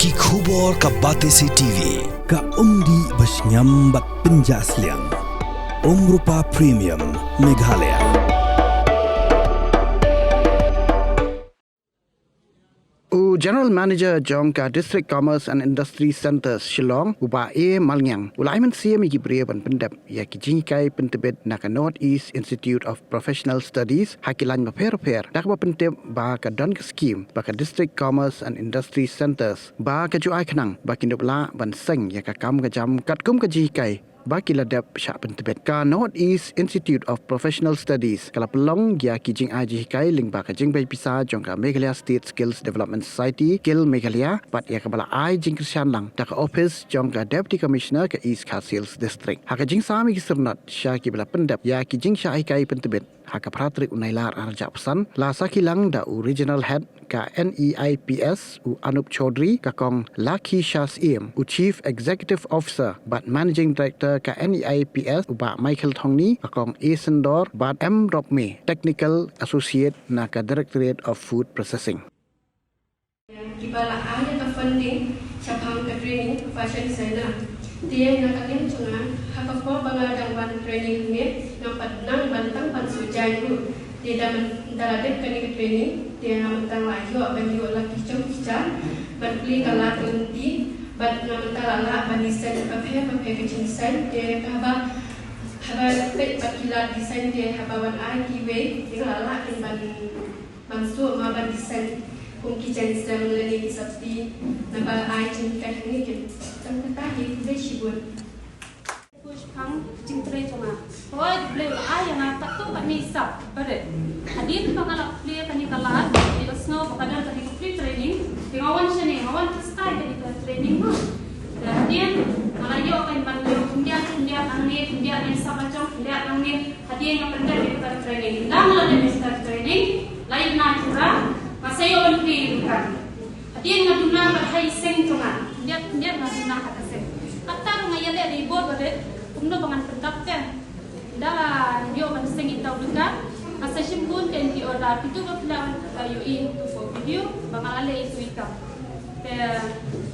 Ki khubor ka Batesi TV ka umdi basnyam bak penjaslian Rupa Premium Meghalaya. General Manager Jongka District Commerce and Industry Centers Shillong uba Malnyang ulaiman sia mi gibre ban pendap ya kijingkai pentebet naka North East Institute of Professional Studies hakilan maper dak ba penteb ba ka don scheme ba ka District Commerce and Industry Centers ba ka juai khnang ba kindopla ban seng ya ka kam ka jam kat kum ka jikai baki ladap syak pentebet ka North East Institute of Professional Studies kala pelong ya kijing aji kai ling ba ka jing bai pisa jongka Meghalaya State Skills Development Society Kil Meghalaya pat ya ka bala ai jing krisyan lang dak office jongka Deputy Commissioner ke East Khasiels District haka jing sami ki sernat syak ki bala pendap ya kijing syak kai pentebet haka pratrik unailar arja pesan la sakilang da Regional Head ka NEIPS u Anup Chaudhry ka kong Lucky Shasim u Chief Executive Officer but Managing Director ka NEIPS u ba Michael Thongni ka kong Asendor but M Rokme Technical Associate na ka Directorate of Food Processing. Kibala ada ka funding sa pang ka training fashion designer. Dia nak kalian cuma hak apa bangadang ban training ni nampak nang bantang pan sujai tu. Dia dah mendaladep kani training dia mentang lagi ban yo laki cuma ban beli kalah tunti ban mentala ban desain apa kecil desain dia haba pet bakilat desain dia haba ban ai kiwe dia lala ban su ma ban desain kung kitchen sedang learning seperti nama ai cengkat ni kan tentang tadi besibun push pang cingtre cuma oh boleh ai yang tak tu kan ni sab pada hadir pangalak clear kan ni kalah di snow pada tadi free training tingawan siya ni awan style tadi training mo dan malayo kan banyo dia ang ni sabacong dia ang ni hadir yang pendek di training lang lang di training lain na cura Masayo on kan. Hadian nga dunang berhay seng tungan. Dia nga dunang kataseng. Katar nga yale di board bade umno bangan pendap kan. Dala yo kan seng itaw duka. Asa simbun kan di order itu ba plan yo in to for video bangale itu ikaw. Te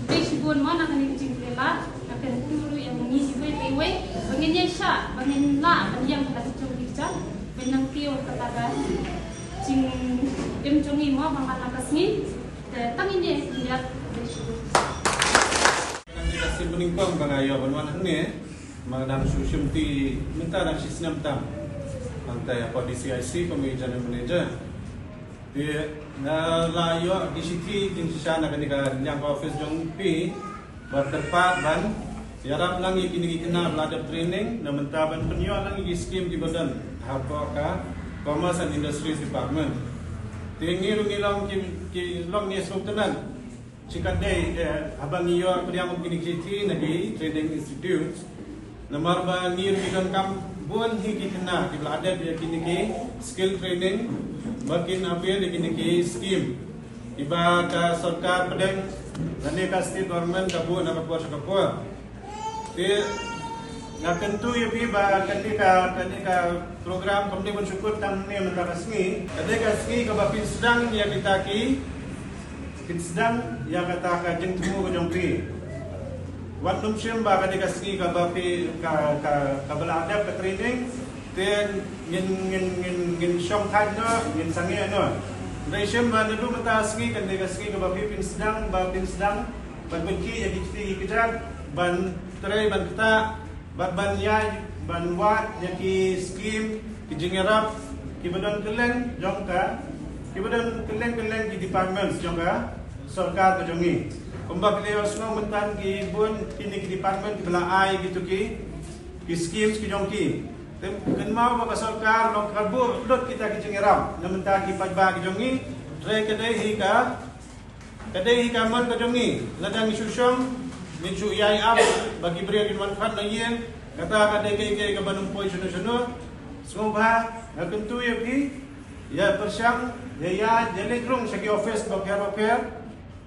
besibun mana kanicing lela akan tulu yang mengisi we bangin siya bangin la yang kasih kita benang tio kataga cing jungi mo bang anak ni tangin dia lihat kasih meningkong bang ayo banwan ni madang susum ti minta dak sistem tam antai apa di CIC kami general manager dia na layo di siti din sana kanika yang office jong pi bertepat ban yarap lang ikini kena ladap training na mentaban penyo lang iki scheme di badan apa ka Commerce and Industries Department. Tinggi rungilang ki long ni sultanan. Cikadai abang iyo pediam kinikiti nagi training institute. Namar ba ni rungilang kam buan higi kena ki belada dia kiniki skill training makin apel kiniki scheme. Iba ka sarkar pedeng nane ka state government ka buan apa kuasa ka kuat. Dia ngakan tu ya pi ba kanika program komite bersyukur tam ni mentakasmi kadeka ski ka bapin sedang ya kita ki sedang ya kata ka jeng temu ko jong pi wat num syem ba kadeka ski ka bapi ka belada ka training ten ngin syong khat no ngin sangi no dai syem ba ndu mentaski kadeka ski ka bapin sedang ban benki ya kita ban terai ban kita ban yai ban wat yaki scheme ki jingerap ki badan keleng jongka ki badan keleng ki departments jongka sarkar ka jongi kumba pileo sno mentan ki bun kini ki department ki belai gitu ki schemes ki jongki tem kenma ba sarkar no karbu dot kita ki jingerap namenta ki pajba ki jongi tre kedai hi man ka jongi ladang isusyong Minsu yai ab bagi beri di manfaat lain kata kadai ke banum poi suno semua tentu ya pi ya persyang ya jeli drung segi office bakar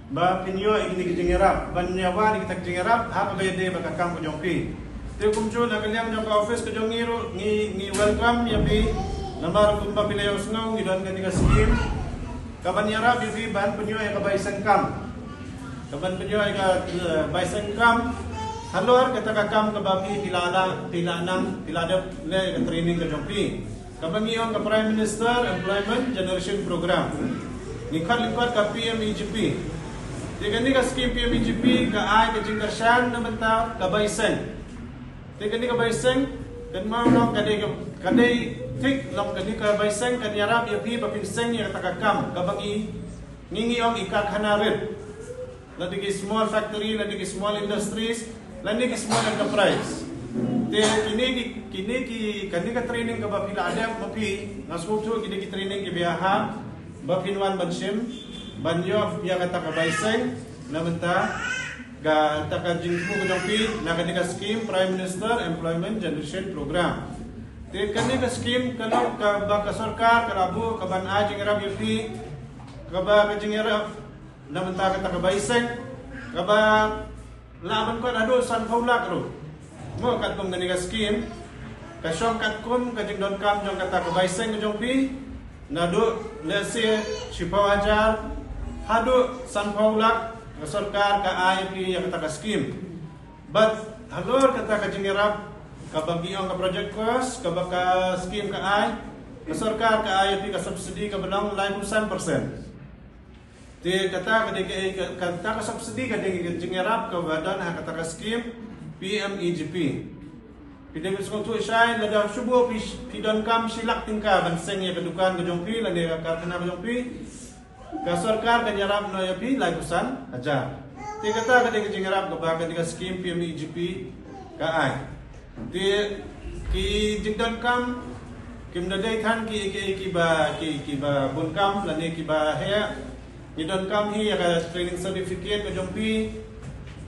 ba pinyo ini kijingerap ban nyawa di kita kijingerap apa bede bakakam ko jongpi te kumcho na kaliam jong office ko jongiro ni welcome ya pi namar kumpa pilayo sno ngidon ka scheme kabanyara bi ban pinyo ya kabay sangkam kaban penjoy ka baiseng kam halor kata kakam ke babi piladap le ke training ke jompi kabangion ke Prime Minister Employment Generation Program lipat ke PMEGP jika ni ke skim PMEGP ke ai ke jingkarshan na benta ke baiseng jika ni ke baiseng kan mau long kadai tik long kadi ke baiseng kan yarap ya pi papinseng ya takakam kabangi ningi ong ikat hanarit lagi small factory lagi small industries lagi small enterprise te kini ka training ka bapila ada mapi ngasuk tu kini training ke biaha bapinwan bansim banyo ya kata ka baiseng na benta ga taka jingmu ko jompi na kani ka scheme Prime Minister Employment Generation Program te kani ka scheme kalau ka ba ka sarkar karabu ka ban ajing rab yupi ka ba ka jingira na benta kata ka baiseng ka ba laban ko ado san faulak ro mo kat kum gani ka scheme ka syong kat kum ka jing don kam jong kata ka baiseng ka jompi na do lese sipawajar hado san faulak ka sarkar ka IP yang kata ka scheme but halor kata ka jingirap ka bagiong ka project cost ka baka scheme ka ai ka sarkar ka IP ka subsidi ka belang 9% Di kata ka subsidi ka jingirap ka badan ha kata ka scheme PMEGP. Pidem skong tu syai lada subuh pidon kam silak tingka banseng ya kedukan ke jompi lade ka kena jompi. Ka sarkar ka jarap no ya pi lai kusan aja. Ti kata ka jingirap ka bagan ka scheme PMEGP ka ai. Ti ki jingdon kam kim dadai than ki ba bun kam lane ki ba he you don't come here as training certificate ke jompi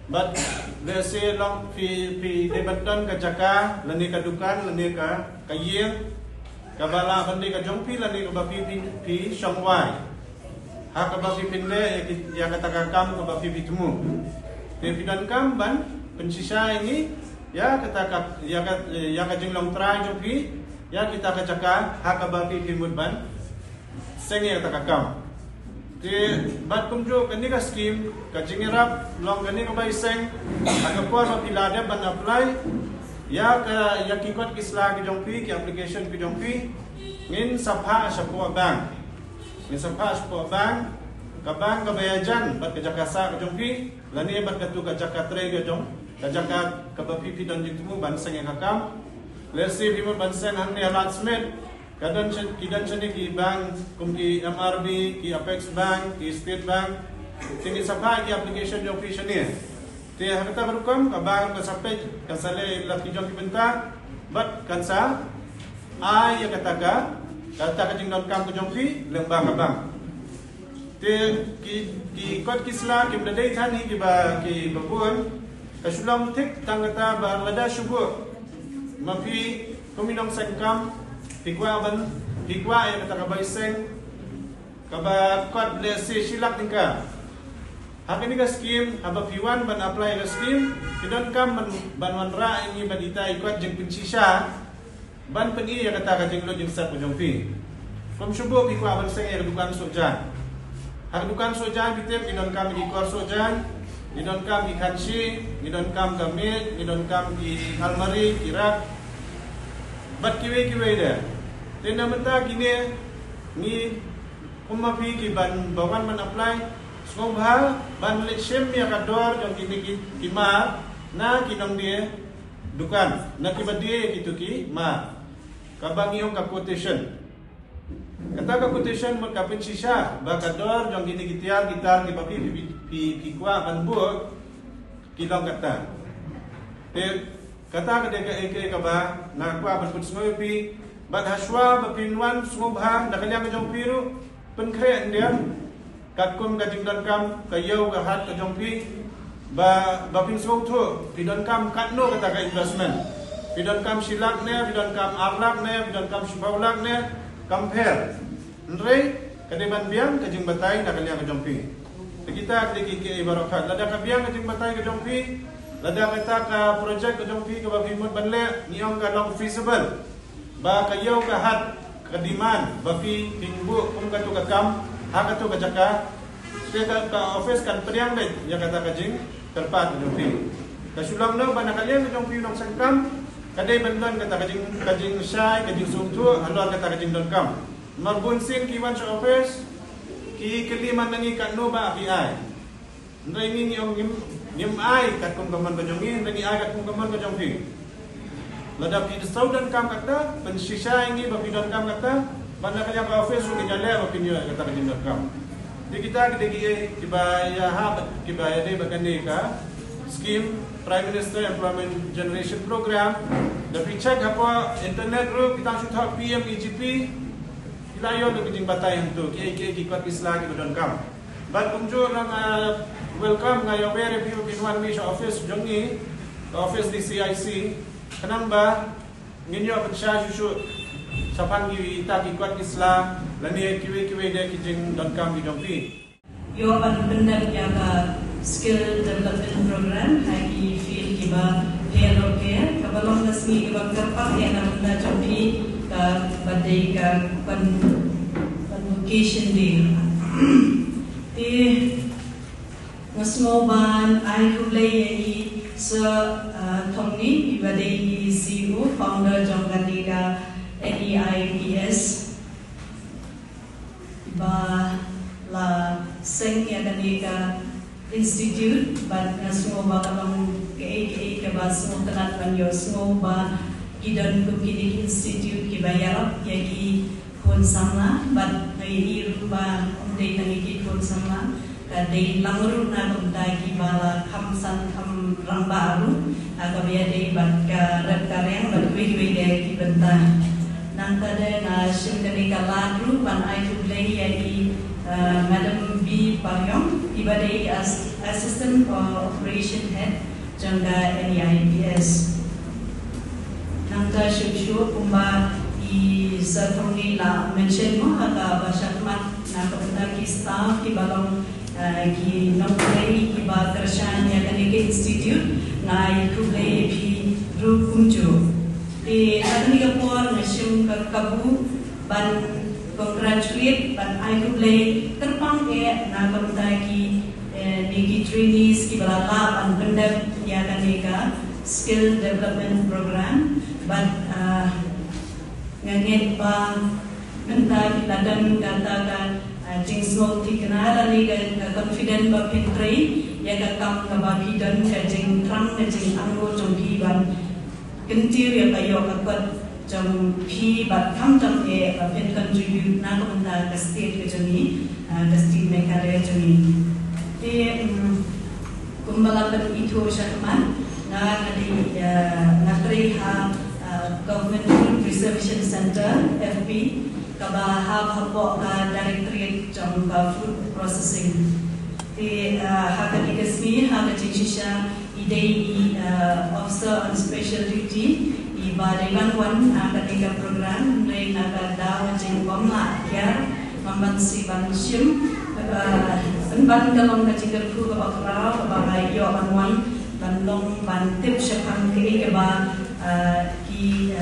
but let's say long pi debaton ke jaka lani ka dukan lani ka kayeng ka bala bandi ka jompi lani ka bapi pi shongwai ha ka bapi pinde ya kata ka kam ka bapi bitmu te pidan kam ban pensisa ini ya kata ka ya ka jinglong try jompi ya kita ka jaka ha ka bapi pimut ban senge kata ka kam Di bat kumjo kani ka scheme ka jingirap long kani ka baiseng aga por mapilada ban apply ya kikot kisla ki jongpi ki application ki jongpi ngin sapha sapo bank ka bank ka bayajan bat ka jakasa ka jongpi lani bat ka tu ka jakatre ka jong ka jakat ka bapi dan jingtumu ban seng ka kam lesi bimut ban sen hang ni announcement Kadang sini ki bank, kum ki MRB, ki Apex Bank, ki State Bank, tinggi sampai ki application jong fi sini. Ti hakata berukam ka bank ka sampai ka sale laki jong ki bentar, but kan sa ai ya kata ka jingdon kam ka jong fi lembang ka bank. Ti ki kot kisla ki bladai than hi ki babun ka sulam tik tangata ba lada syukur. Mafi kuminong sengkam Hikwa yang kata kabai seng kaba kot lesi silak tingka. Hak ini ka scheme haba piwan ban apply ka scheme kidon kam ban wanra ini badita ikut jeng pinsisa ban peni yang kata ka jeng lo jeng sa pujong pi. Kom subuh hikwa ban seng ya dukan sojan. Hak dukan sojan bitep kidon kam ikor sojan, kidon kam ikansi, kidon kam gamit, kidon kam di almari kirak. Bat kiwe dah. Tenda menta kini ni umapi ki ban bawan man apply skong bahal ban letsem ya kador jong kini kima na kinong dia dukan na kibadie gitu ki ma kabang yung ka quotation kata ka quotation mo kapin sisa ba kador jong kini gitar ki bapi pi kwa ban bu kilong kata kata ka de ka ba na kwa ban put ngoy pi bat haswa bapinwan sumubha nakanya ka jong piru penkre dia katkum ka jingdan kam kayo ka hat ka jong pi ba bapin sumub tu pidon kam katno kata ka investment pidon kam silak ne pidon kam arlak ne pidon kam sibaulak ne compare ndre kadeban biang ka jing batay nakanya ka jong pi kita ki barokat lada ka biang ka jing batay ka jong pi lada kata ka project ka jong pi ka bapimut banle niong ka long feasible ba kayo ka hat kadiman bapi tingbu kum ka tu ka kam ha ka tu ka jaka dia ka office kan periang deh yang kata kajing terpat jompi kasulang no bana kalian jompi nong sangkam kadai bandan kata kajing syai kajing sungtu alor kata kajing .com marbun sin kiwan sa office ki keliman nangi kan no ba ai ndai ni nim ai kat kum kaman ka jompi ndai ai kat kum kaman ka jompi ladap ki saudan kam kata pensisai ni ba pidan kam kata bana kalian ka office ni jale ba pinyo kata kajing .com di kita kibaya deh bagani ka scheme Prime Minister Employment Generation Program tapi cek apa internet group kita sudah PMEGP kita yo do kijing batay hantu ki kwat isla ki .com but kumjur nang welcome ngayo very few pinwan mi sa office jongi office di CIC kanang ba nginyo pa siya shoot sa pangi ita ki kwat isla lani kiwi de kijing.com di jompi yo pan benda jaga skill development program hagi field kiba payroll care kabalong nasmi kiba kerpa yang namanya jompi ka badai ka pan vocation day ti ngasmoban ai kulay ai sa thongni ibadai CEO founder jonggandiga NEIPS ba la seng ya kanika institute but na semua ba kalong ke ba semua tenat banyo semua ba kidan ko kini institute ki bayar ya ki kon sama but ngai ba onde nang ki kon sama dei langru na ko dai ki bala khamsan kham rambaru aga biya dei bat ka rat kareng bat wi dei ki benta nang tada na shingkani kaladru pan ai to play yaki Madam B Paryong ibadai as assistant operation head jangga NEIPS nang ta shushu kumba I sathongi la mention mo aga bashatmat na kapunda ki staff ki balong ki nongplay ki ba karshan yakani ki institute na ikuplay pi ru kumju di adni kapor nashim kabu ban congratulate ban I to play terpang na kamta ki niki trainees ki balala ban benda ya kanika skill development program ban nganget pa benda ki ladan data ka jing small ti kanara ni ka confident ba pitray ya ka kam ka ba bidan ka jing trang ka jing anggo jongki ban kentir ya kayo kapat jam pi bat kam jam pen contribute na ko na ka state ke jami ka state Meghalaya jami te kumbala pen itu syakman na kadi na ha government food preservation center FP kaba hapo ka directorate jam ka food processing te ha kadi kasmi ha kadi shisha idei officer on special duty iba dengan wan ketika program dari nagada wajeng bomla ya membansi bansim ban kalong ketika fu bakra bagai yo banwan bandong bantip syakang ke ba ki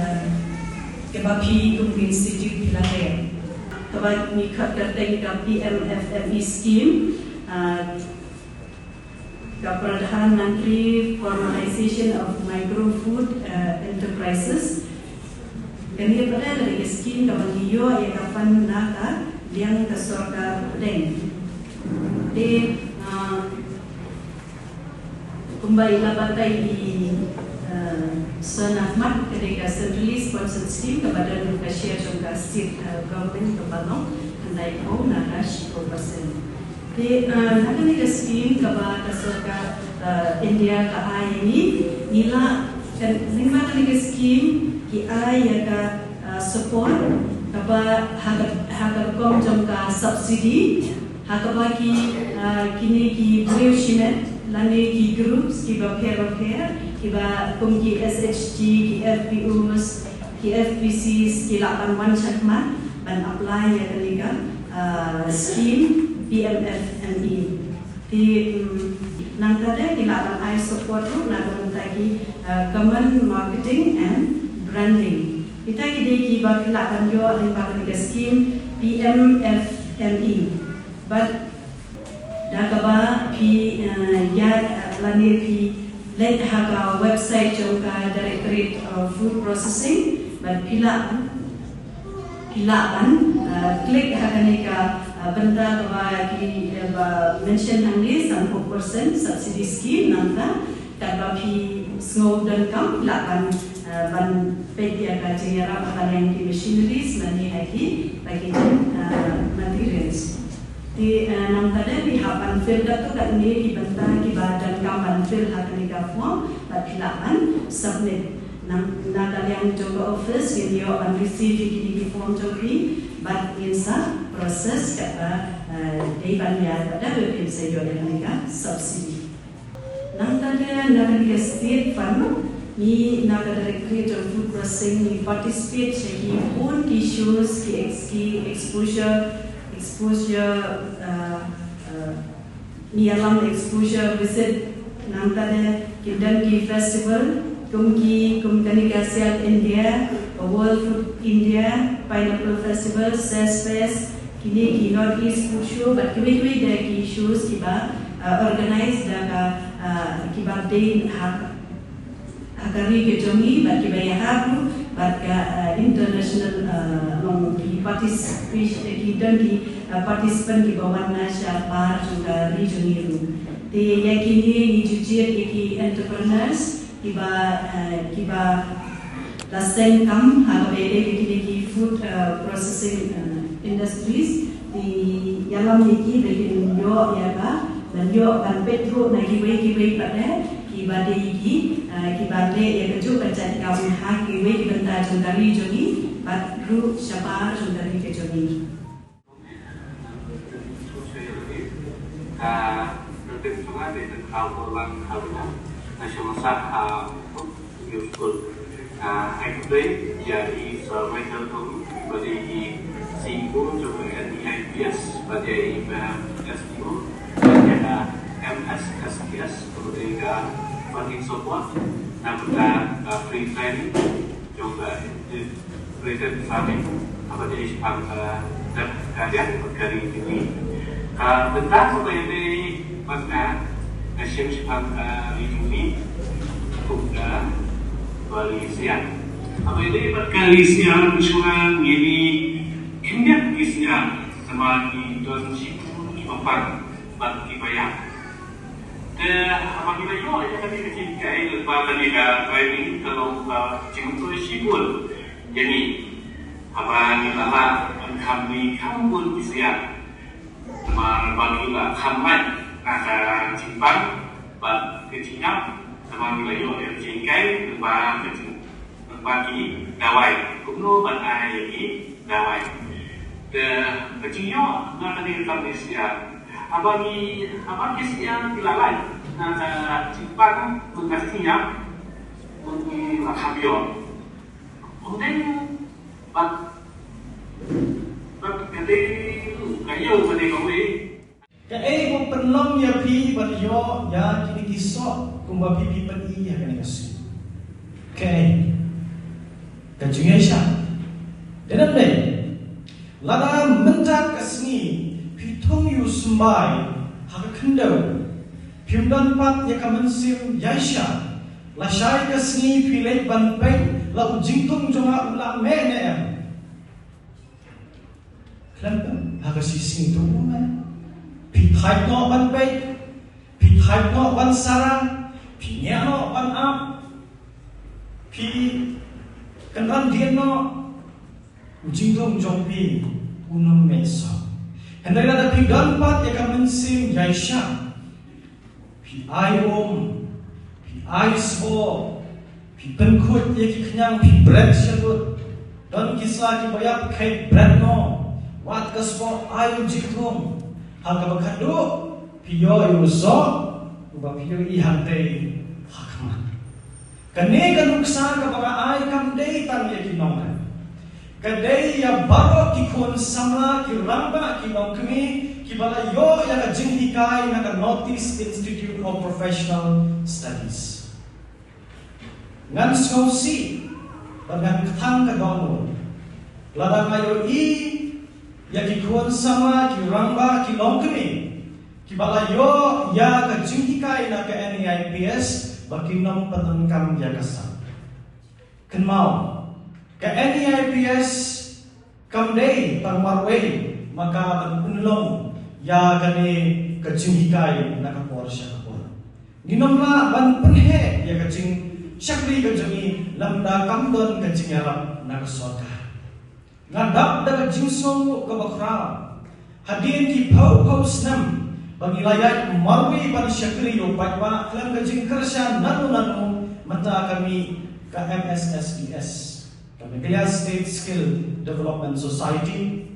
ke ba pi tung institute pilate kaba ni khatateng ka PMFME scheme Perdana Menteri Formalization of Micro Food Enterprises. Kami pada dari skim kawan iyo yang kapan naka yang kesorga deng. Di kembali batai di Senahmat ketika centrally sponsored scheme kepada share jangka state government kepada handai kau naka 10%. Di nakani ka scheme kaba kasoka India ka ay ni nila lima kani ka scheme ki ay ka support kaba hagar kom jam ka subsidy hakaba ki kini ki blue shimet lani ki groups ki ba care ki ba kum ki SHG ki FPOs ki FPCs ki lapan wan chakma ban apply ya kani ka scheme PMFME di nangkade dilakukan I support tu nak tadi common marketing and branding. Kita kini kita dilakukan juga di bagian scheme PMFME. But Dakaba pi ya lani pi let haga website jongka Directorate of Food Processing but pilaan klik haga nika benda kaba ki mention hangi 10% subsidy scheme nanta kaba pi snow dan kam pilaan ban pedia ka jera akan yang machineries lani lagi materials di nang tadi di hapan fil tu kat ni di bentang di badan kaman fil hak ni ka form pilaan submit nang yang jogo office yang yo an receive di form jogi but insa proses kata di banya pada website saya yo ni ka subsidy nang tadi naga state fund ni naga Directorate of Food Processing ni participate sebagai own issues ki exposure ni alam exposure visit nang tadi kidan ki festival kumki Asia India World Food India Pineapple Festival Fest kini ki North East Food Show but kini there ki shows kiba organize da kiba day hakari ke jongi but kiba ya habu but international long ki participation kidan ki participant di bawah Nasha Par juga region itu. Di yakini ni jujur ki entrepreneurs kiba laseng kam habede ki food processing industries di yalam niki begin yo ya ba dan yo kan petro na kiwe pada kiba de ya keju kacat kawin ha kiwe ki benta juga region ni but group siapa juga region ni. Tertib sungai di Kabupaten Haruna Nasional Sah Useful. Actually, jadi mereka tu pada singgung juga NIPS pada STO pada MSSPS kemudian funding support dan free training juga present farming pada Islam dan kajian berkali ini. Tentang supaya ini mana nasional ini juga Malaysia. Apa ini Malaysia bersuara ini kendak kisah sama di 2014 bagi bayar. Apa kita yo yang kami kecilkan lepas tadi ini kalau jemput sibul jadi apa kita lah kami kampun kisah bagilah khamai ada Jepang bag kecilnya sama wilayah yang jengkai bagi dawai kuno bagi lagi dawai kecilnya nak di Malaysia abagi yang dilalai ada Jepang mengkasihnya untuk lakabio kemudian bag gede kayu pada kau Kau pernah ya pi pada yo ya kini kisah kumba pipi peni ya kini kasih. Okay, kajungnya sah. Dan apa? Lada mentak kesini pitung yu sembai hak kendau. Piundan pat ya kamensim ya sah. Lasai kesini pilih ban peng lau jingtung jonga ulah mene. Kenapa? Hak sising tu mana? Pi thai no ban bay, pi thai no ban sarang, pi nya no ban up, pi kan dia no ujing dong jong pi unum meso. Hendak ada pi dan pat ya kan mensim yaisha, pi ai pi ais pi penkut ya ki kenyang pi bread syadut, dan kisah ki bayar kai bread no, wat kaspo ayu jikrum. Hal kabakado piyo yuso uba piyo ihante hakman kane kanuksa kabaka ay kamdei tan ya kinong kadei ya baro kikon sama kiramba kinong kami kibala yo ya ka jinghikai na ka Northeast Institute of Professional Studies ngan skausi bagan katang kadono ladang ayo ya kikuan sama kiramba kilong kami Kibala yo ya ka jinghikai na ka NEIPS bakinam patankam ya kasam. Kenmau ka NEIPS kamdei pangmarwei maka penulong ya kani ka jinghikai na ka porsya ka por. Ginomla ban penhe ya ka jing syakri ka jangi lamda kamdon ka jingarap na ka soka. Ngadap da jingsong ka bakra. Hadin ki pau snam bagi layat marwi pan syakri yo patwa kelam ka jingkersya nanu mata kami ka MSSES kami Kaya State Skill Development Society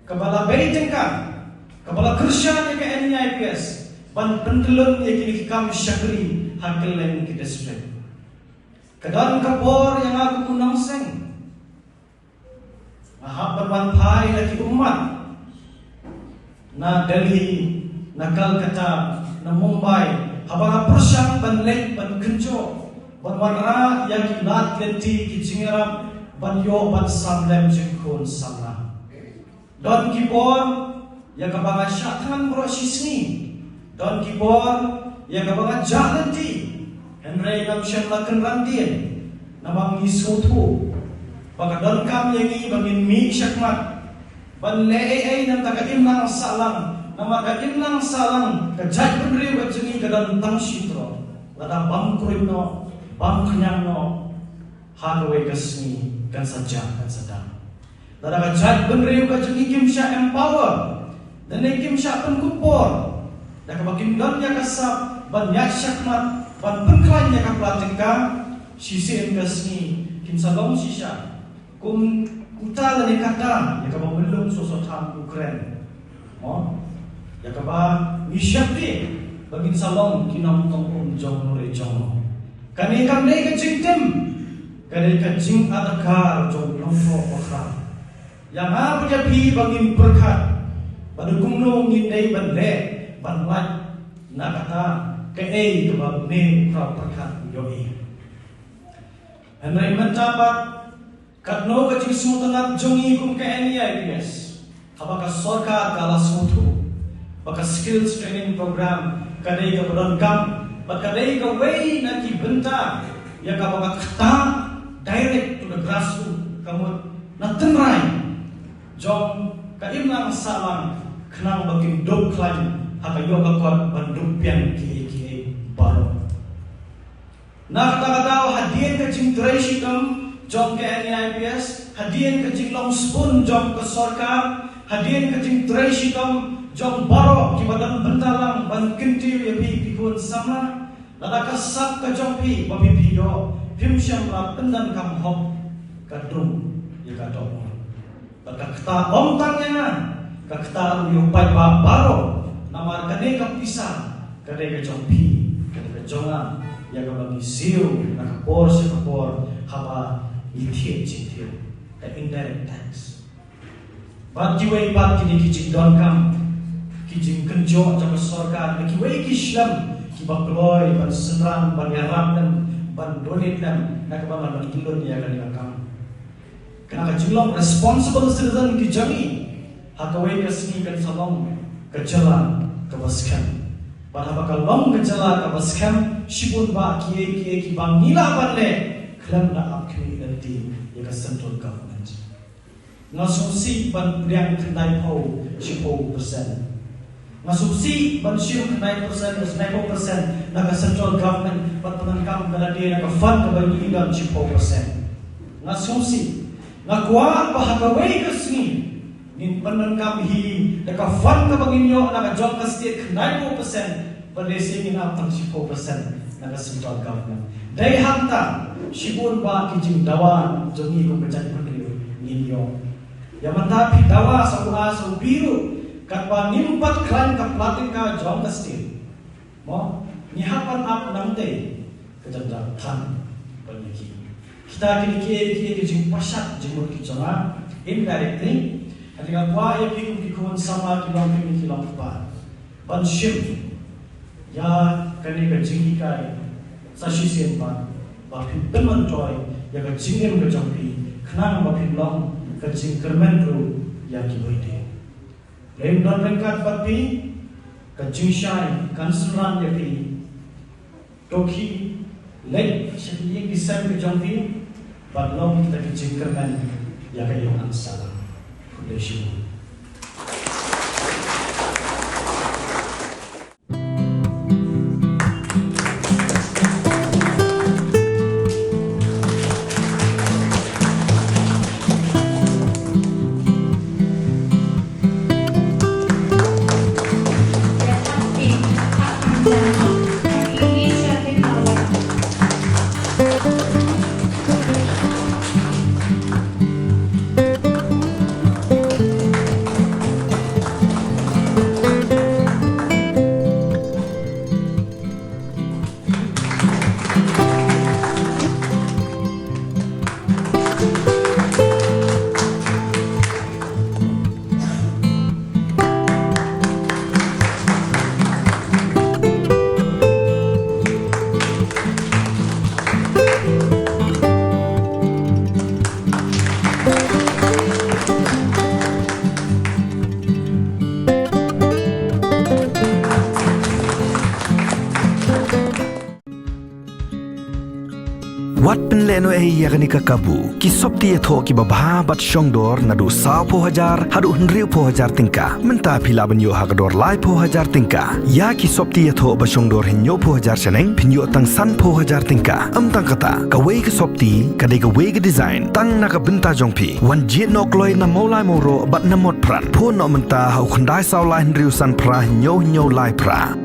kabala beitengkan kabala kersya ka NEIPS ban pentelun ya kini kam syakri hakelen ki district kedan kapor yang aku kunang seng ahap bermanpai lagi umat na Delhi na Calcutta na Mumbai habang persyang banlek ban kenco ban wanra yang kilat lenti kijingarap ban yo ban samlem jengkon samla don kibor yang kabanga syatan bro sisni don kibor yang kabanga jalanti Henry kam syamlakan randien namang isutu baka don kam yangi bangin mi syakmat ban leei nam takaimlang salang nama kaimlang salang kajat berdiri berjengi kedan tang sitro lada bangkurin no bangkenyang no hagawai kesni kan saja kan sedang lada kajat berdiri berjengi kimsya empower dan kimsya pengkupor dan kebakim don ya kasap banyak syakmat ban pengklanya kaplatingka sisi kesni kimsa long sisa kum kuta dan kata ya kabelum sosotan Ukraine ya kaba misyapti bagin salong kinam tong jong nore jong kani kam nei ka jingtem kani ka jing adakar jong lompo okra yang apa jadi bagin berkat pada gumno ngindai banle banlat nakata ke ke bab ne pra berkat yoi Henry mencapat katno ka jing sumutanat jongi kum ke NEIPS habaka sorka kala sumutu baka skills training program kadai ka berangkam bakadai ka way na ki benta ya ka baka kata direct to the grassroots kamu na tenrai jom ka imlang salang kenang bakin dok klaim haka yo ka kuat banduk pian ki baru na kata hadiah ka jing training jom ke NEIPS hadiah ka jing long spoon jom ke sorka hadiah ka jing training jom baro ki badan bentalang ban kinti ya pi pikun sama lada kasap ka jom pi babi piyo pim syam la pendan kam hop kadrum ya kadom lada kata om tangnya ka kata yo pai ba baro namar kane ka pisa kane ka jom pi kane ka jonga ya ka bagi siu na ka por se ka por haba ithie chithie the indirect tax bat jiwai bat kini kijing don kam kijing kenjo jam sorka ki wei ki shlam ki bakloi ban senram ban yaram dan ban donate dan nak ban tulun ya kan kam kana ka julong responsible citizen ki jami hakawai ka sini kan salong kejalan ke baskan pada bakal long kejalan ke baskan shibun ba ki bang nila ban le klam na up community ya ka central government ngasumsi ban priang kendai pau 10% ngasumsi ban siung 9% 9% naga central government pat penangkam dala dia naga fund ka bagi idam 10% ngasumsi ngakwa bahagawai kesni nin penangkam hi naga fund ka bagi nyo naga job ka state 9% padesi min atang 10% naga central government dai hanta shibun ba kijing dawan jongi ko kajat pendiri ninyo yang mentapi dawa sa biru katwa nimpat klan ka platin ka jong ka stil mo nihapan up namte kajanda tan paniki kita kini jing pasat jemur ki jonga indirectly adinga kwa ya pikun sama kilom pa ban shim ya kani ka jingi kai sa shisien pa ba pin teman toy ya ka jingem ka jongpi khnang ba pin long ka jing kermen ru ya ki boide Lain don rengkat bapi Kajungshai Kansuran Yapi Toki Late Shakiying December Jompi But long kita kejengkerkan Yakayong Ansala Foundation. Wat penleno yakni kakabu ki sopti etho ki babha bat shongdor nadu saw po hajar hadu hundriu po hajar tingka menta phila banyo hagador lai po hajar tingka ya ki sopti etho ba shongdor hinyo po hajar seneng pinyo tang san po hajar tingka tang kata ka we ki sopti ka de ka we ki design tang na ka benta jongpi wan jit nok loi na molai moro bat na mot pran po no menta hau khandai saw lai hundriu san pra hinyo lai pra